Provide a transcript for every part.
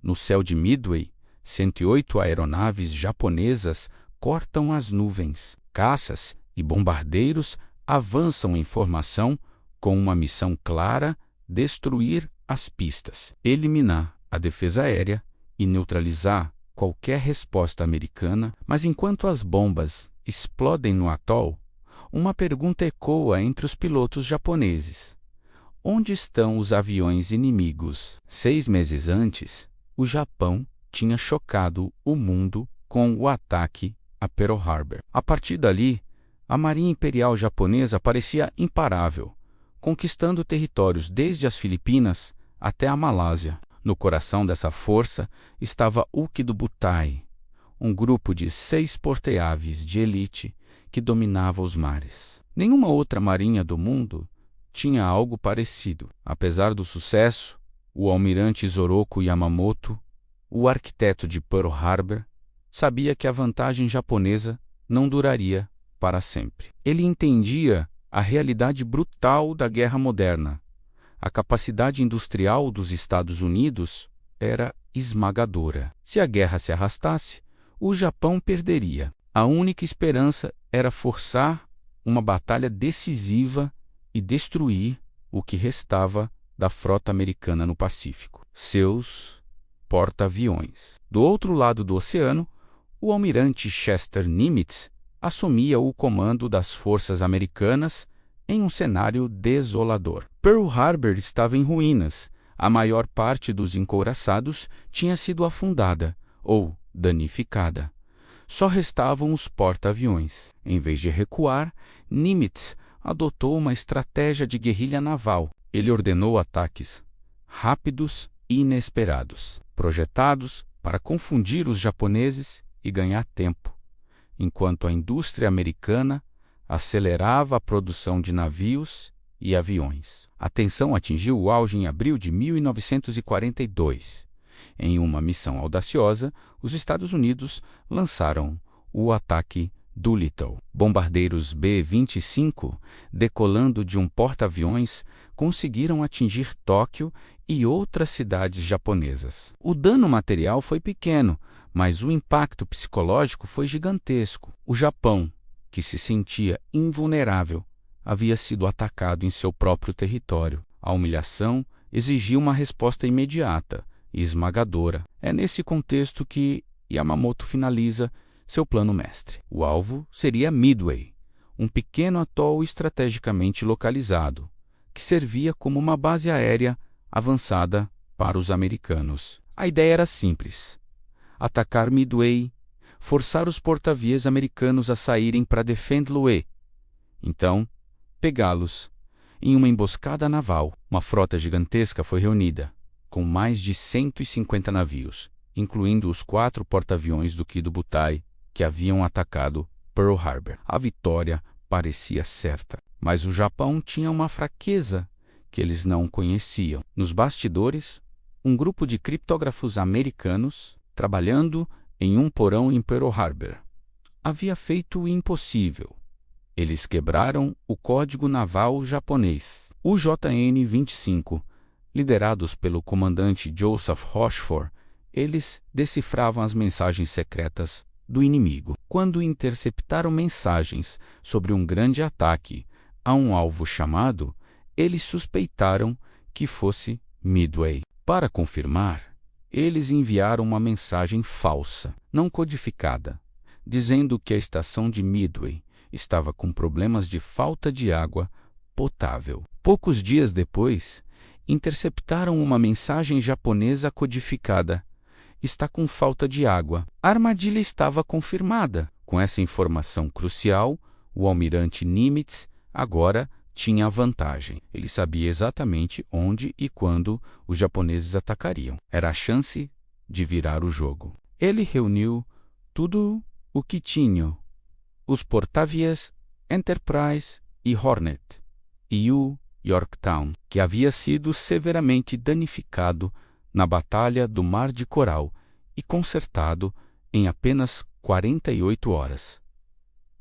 No céu de Midway, 108 aeronaves japonesas cortam as nuvens. Caças e bombardeiros avançam em formação com uma missão clara: destruir as pistas, eliminar a defesa aérea e neutralizar qualquer resposta americana. Mas enquanto as bombas explodem no atol, uma pergunta ecoa entre os pilotos japoneses: onde estão os aviões inimigos? 6 meses antes, o Japão tinha chocado o mundo com o ataque a Pearl Harbor. A partir dali, a Marinha Imperial Japonesa parecia imparável, conquistando territórios desde as Filipinas até a Malásia. No coração dessa força estava Ukido Butai, um grupo de 6 porte-aviões de elite que dominava os mares. Nenhuma outra marinha do mundo tinha algo parecido. Apesar do sucesso, o almirante Isoroku Yamamoto, o arquiteto de Pearl Harbor, sabia que a vantagem japonesa não duraria para sempre. Ele entendia a realidade brutal da guerra moderna. A capacidade industrial dos Estados Unidos era esmagadora. Se a guerra se arrastasse, o Japão perderia. A única esperança era forçar uma batalha decisiva e destruir o que restava da frota americana no Pacífico, seus porta-aviões. Do outro lado do oceano, o almirante Chester Nimitz assumia o comando das forças americanas em um cenário desolador. Pearl Harbor estava em ruínas. A maior parte dos encouraçados tinha sido afundada ou danificada. Só restavam os porta-aviões. Em vez de recuar, Nimitz adotou uma estratégia de guerrilha naval. Ele ordenou ataques rápidos e inesperados, projetados para confundir os japoneses e ganhar tempo, enquanto a indústria americana acelerava a produção de navios e aviões. A tensão atingiu o auge em abril de 1942. Em uma missão audaciosa, os Estados Unidos lançaram o ataque Doolittle. Bombardeiros B-25, decolando de um porta-aviões, conseguiram atingir Tóquio e outras cidades japonesas. O dano material foi pequeno, mas o impacto psicológico foi gigantesco. O Japão, que se sentia invulnerável, havia sido atacado em seu próprio território. A humilhação exigiu uma resposta imediata e esmagadora. É nesse contexto que Yamamoto finaliza seu plano mestre. O alvo seria Midway, um pequeno atol estrategicamente localizado, que servia como uma base aérea avançada para os americanos. A ideia era simples: atacar Midway, forçar os porta-aviões americanos a saírem para Defend-Louis, então pegá-los. Em uma emboscada naval, uma frota gigantesca foi reunida, com mais de 150 navios, incluindo os 4 porta-aviões do Kido Butai que haviam atacado Pearl Harbor. A vitória parecia certa, mas o Japão tinha uma fraqueza que eles não conheciam. Nos bastidores, um grupo de criptógrafos americanos, trabalhando em um porão em Pearl Harbor, havia feito o impossível. Eles quebraram o código naval japonês. O JN-25, liderados pelo comandante Joseph Rochefort, eles decifravam as mensagens secretas do inimigo. Quando interceptaram mensagens sobre um grande ataque a um alvo chamado, eles suspeitaram que fosse Midway. Para confirmar, eles enviaram uma mensagem falsa, não codificada, dizendo que a estação de Midway estava com problemas de falta de água potável. Poucos dias depois, interceptaram uma mensagem japonesa codificada: está com falta de água. A armadilha estava confirmada. Com essa informação crucial, o almirante Nimitz agora tinha a vantagem. Ele sabia exatamente onde e quando os japoneses atacariam. Era a chance de virar o jogo. Ele reuniu tudo o que tinha: os porta-aviões Enterprise e Hornet, e o Yorktown, que havia sido severamente danificado na Batalha do Mar de Coral e consertado em apenas 48 horas.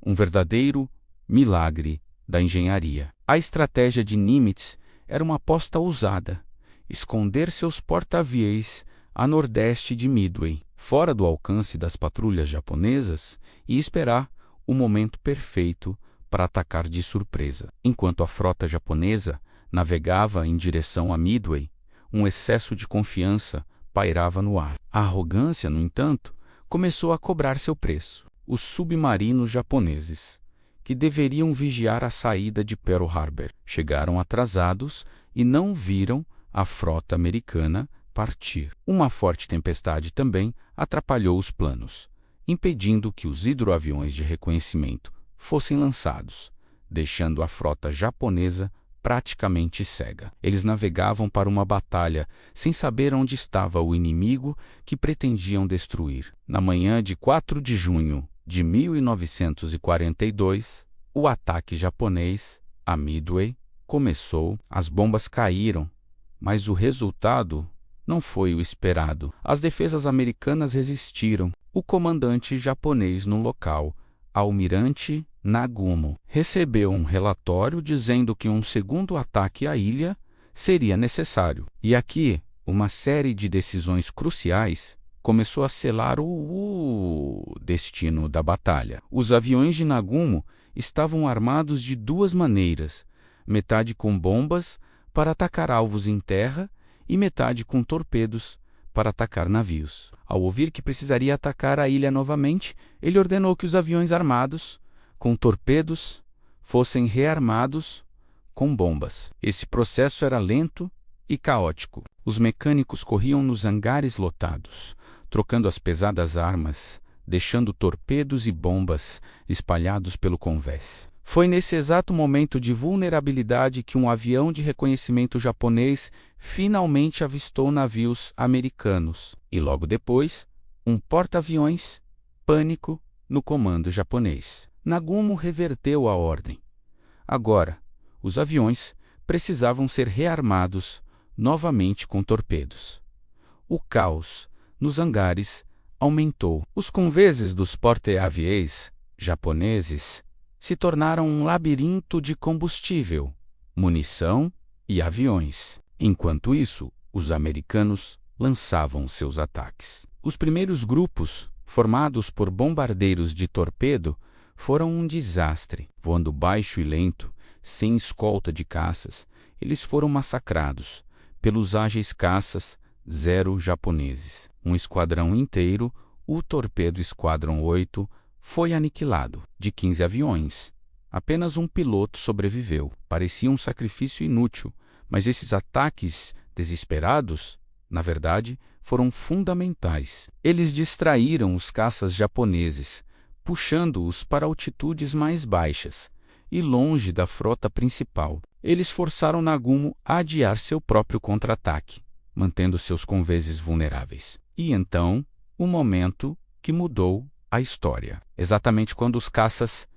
Um verdadeiro milagre da engenharia. A estratégia de Nimitz era uma aposta ousada: esconder seus porta-aviões a nordeste de Midway, fora do alcance das patrulhas japonesas, e esperar o momento perfeito para atacar de surpresa. Enquanto a frota japonesa navegava em direção a Midway, um excesso de confiança pairava no ar. A arrogância, no entanto, começou a cobrar seu preço. Os submarinos japoneses, que deveriam vigiar a saída de Pearl Harbor, chegaram atrasados e não viram a frota americana partir. Uma forte tempestade também atrapalhou os planos, impedindo que os hidroaviões de reconhecimento fossem lançados, deixando a frota japonesa praticamente cega. Eles navegavam para uma batalha sem saber onde estava o inimigo que pretendiam destruir. Na manhã de 4 de junho de 1942, o ataque japonês a Midway começou. As bombas caíram, mas o resultado não foi o esperado. As defesas americanas resistiram. O comandante japonês no local, Almirante Nagumo, recebeu um relatório dizendo que um segundo ataque à ilha seria necessário. E aqui, uma série de decisões cruciais começou a selar o destino da batalha. Os aviões de Nagumo estavam armados de duas maneiras, metade com bombas para atacar alvos em terra e metade com torpedos para atacar navios. Ao ouvir que precisaria atacar a ilha novamente, ele ordenou que os aviões armados com torpedos fossem rearmados com bombas. Esse processo era lento e caótico. Os mecânicos corriam nos hangares lotados, trocando as pesadas armas, deixando torpedos e bombas espalhados pelo convés. Foi nesse exato momento de vulnerabilidade que um avião de reconhecimento japonês finalmente avistou navios americanos. E logo depois, um porta-aviões, pânico no comando japonês. Nagumo reverteu a ordem. Agora, os aviões precisavam ser rearmados novamente com torpedos. O caos nos hangares aumentou. Os conveses dos porte-aviões japoneses se tornaram um labirinto de combustível, munição e aviões. Enquanto isso, os americanos lançavam seus ataques. Os primeiros grupos, formados por bombardeiros de torpedo, foram um desastre. Voando baixo e lento, sem escolta de caças, eles foram massacrados pelos ágeis caças Zero japoneses. Um esquadrão inteiro, o Torpedo Esquadron 8, foi aniquilado. De 15 aviões, apenas um piloto sobreviveu. Parecia um sacrifício inútil, mas esses ataques desesperados, na verdade, foram fundamentais. Eles distraíram os caças japoneses, puxando-os para altitudes mais baixas e longe da frota principal. Eles forçaram Nagumo a adiar seu próprio contra-ataque, mantendo seus conveses vulneráveis. E então, o momento que mudou a história. Exatamente quando os caças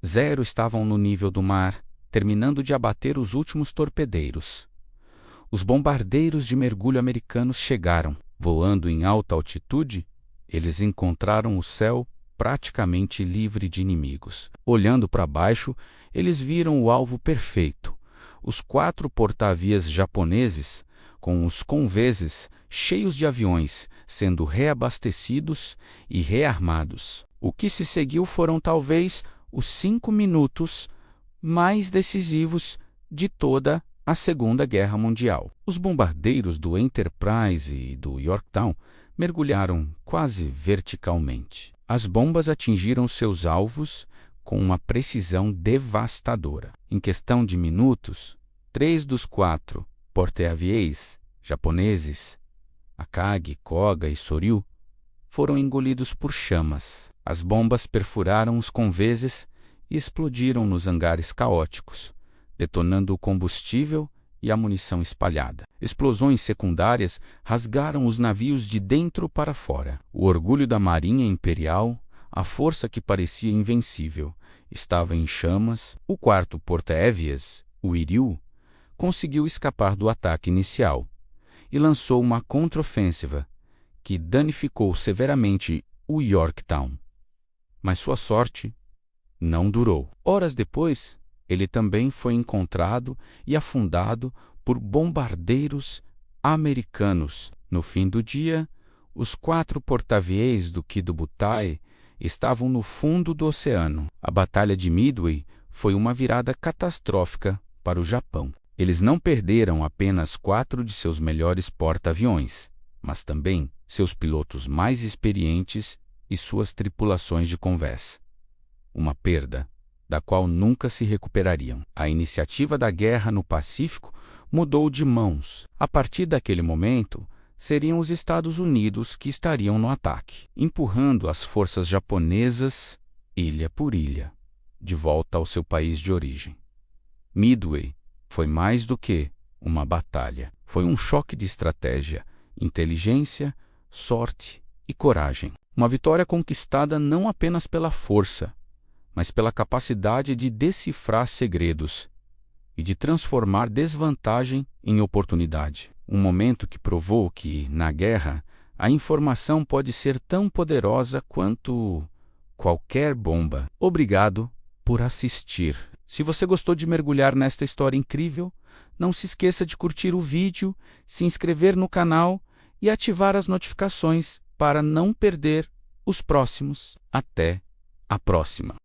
Zero estavam no nível do mar, terminando de abater os últimos torpedeiros, os bombardeiros de mergulho americanos chegaram. Voando em alta altitude, eles encontraram o céu praticamente livre de inimigos. Olhando para baixo, eles viram o alvo perfeito. Os 4 porta-aviões japoneses, com os conveses cheios de aviões, sendo reabastecidos e rearmados. O que se seguiu foram talvez os 5 minutos mais decisivos de toda a Segunda Guerra Mundial. Os bombardeiros do Enterprise e do Yorktown mergulharam quase verticalmente. As bombas atingiram seus alvos com uma precisão devastadora. Em questão de minutos, 3 dos 4 porte-aviões japoneses, Akagi, Koga e Soryu, foram engolidos por chamas. As bombas perfuraram os conveses e explodiram nos hangares caóticos, detonando o combustível e a munição espalhada. Explosões secundárias rasgaram os navios de dentro para fora. O orgulho da Marinha Imperial, a força que parecia invencível, estava em chamas. O 4º porta-aviões, o Iryu, conseguiu escapar do ataque inicial e lançou uma contraofensiva que danificou severamente o Yorktown. Mas sua sorte não durou. Horas depois, ele também foi encontrado e afundado por bombardeiros americanos. No fim do dia, os 4 porta-aviões do Kido Butai estavam no fundo do oceano. A Batalha de Midway foi uma virada catastrófica para o Japão. Eles não perderam apenas 4 de seus melhores porta-aviões, mas também seus pilotos mais experientes e suas tripulações de convés. Uma perda da qual nunca se recuperariam. A iniciativa da guerra no Pacífico mudou de mãos. A partir daquele momento, seriam os Estados Unidos que estariam no ataque, empurrando as forças japonesas, ilha por ilha, de volta ao seu país de origem. Midway foi mais do que uma batalha. Foi um choque de estratégia, inteligência, sorte e coragem. Uma vitória conquistada não apenas pela força, mas pela capacidade de decifrar segredos e de transformar desvantagem em oportunidade. Um momento que provou que, na guerra, a informação pode ser tão poderosa quanto qualquer bomba. Obrigado por assistir. Se você gostou de mergulhar nesta história incrível, não se esqueça de curtir o vídeo, se inscrever no canal e ativar as notificações para não perder os próximos. Até a próxima!